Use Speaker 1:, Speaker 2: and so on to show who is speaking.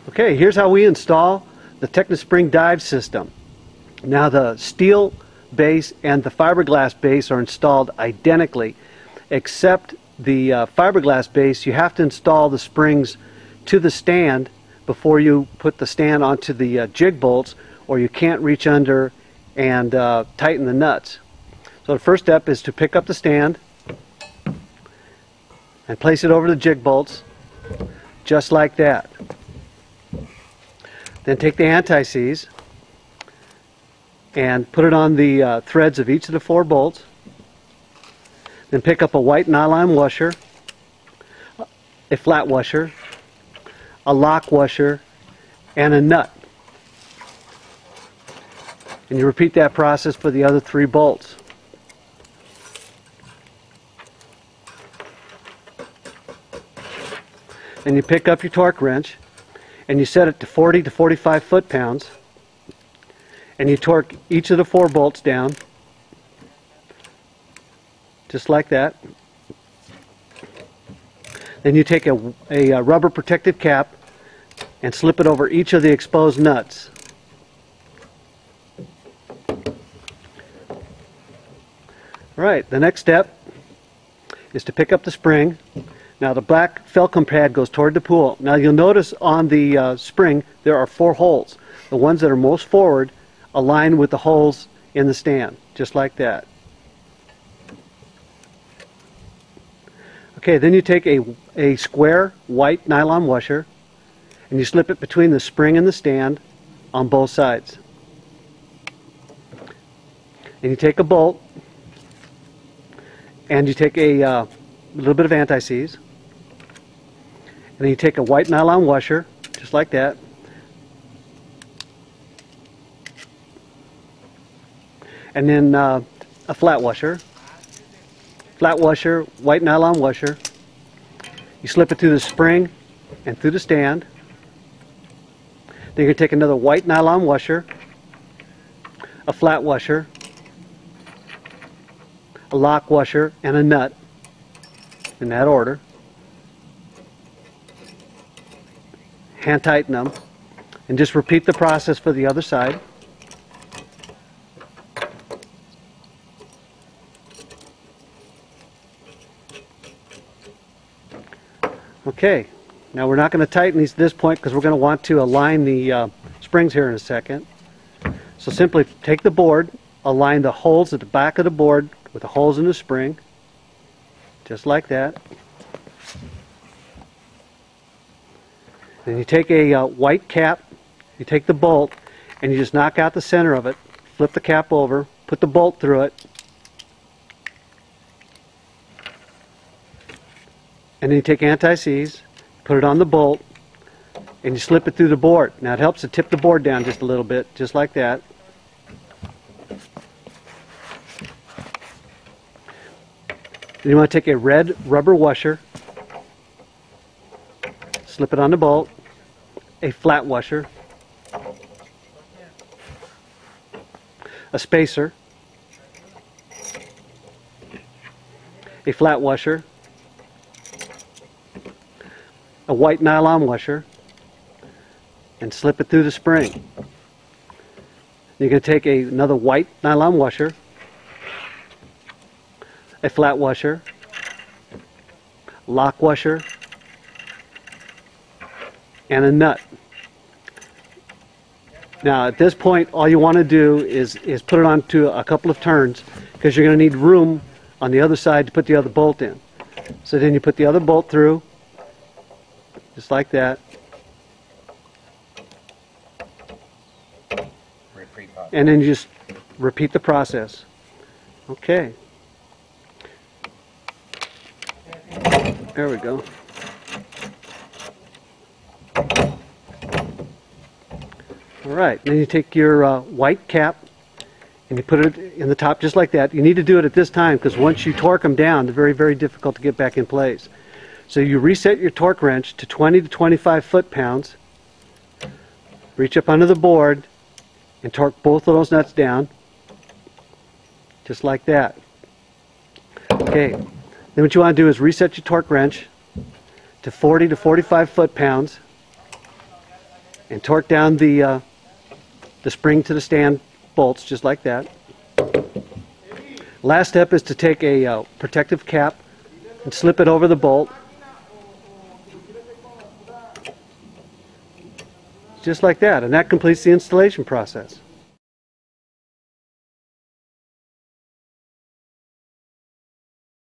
Speaker 1: Okay, here's how we install the Techni-Spring dive system. Now the steel base and the fiberglass base are installed identically, except the fiberglass base, you have to install the springs to the stand before you put the stand onto the jig bolts, or you can't reach under and tighten the nuts. So the first step is to pick up the stand and place it over the jig bolts, just like that. Then take the anti-seize and put it on the threads of each of the 4 bolts. Then pick up a white nylon washer, a flat washer, a lock washer, and a nut. And you repeat that process for the other 3 bolts. And you pick up your torque wrench and you set it to 40 to 45 foot-pounds, and you torque each of the 4 bolts down just like that. Then you take a rubber protective cap and slip it over each of the exposed nuts. Alright, the next step is to pick up the spring. Now the black Felcom pad goes toward the pool. Now you'll notice on the spring there are 4 holes. The ones that are most forward align with the holes in the stand, just like that. Okay, then you take a square white nylon washer and you slip it between the spring and the stand on both sides. And you take a bolt and you take a little bit of anti-seize. And then you take a white nylon washer, just like that. And then a flat washer. Flat washer, white nylon washer. You slip it through the spring and through the stand. Then you're going to take another white nylon washer, a flat washer, a lock washer, and a nut, in that order. Hand tighten them and just repeat the process for the other side. Okay, now we're not going to tighten these at this point because we're going to want to align the springs here in a second. So simply take the board, align the holes at the back of the board with the holes in the spring, just like that. Then you take a white cap, you take the bolt, and you just knock out the center of it, flip the cap over, put the bolt through it, and then you take anti-seize, put it on the bolt, and you slip it through the board. Now it helps to tip the board down just a little bit, just like that. Then you want to take a red rubber washer, slip it on the bolt, a flat washer, a spacer, a flat washer, a white nylon washer, and slip it through the spring. You're going to take another white nylon washer, a flat washer, lock washer, and a nut. Now at this point all you want to do is put it onto a couple of turns, because you're going to need room on the other side to put the other bolt in. So then you put the other bolt through, just like that, and then you just repeat the process. Okay, there we go. Alright, then you take your white cap and you put it in the top just like that. You need to do it at this time because once you torque them down, they're very, very difficult to get back in place. So you reset your torque wrench to 20 to 25 foot-pounds, reach up under the board and torque both of those nuts down, just like that. Okay, then what you want to do is reset your torque wrench to 40 to 45 foot-pounds. and torque down the spring to the stand bolts just like that. Last step is to take a protective cap and slip it over the bolt just like that, and that completes the installation process.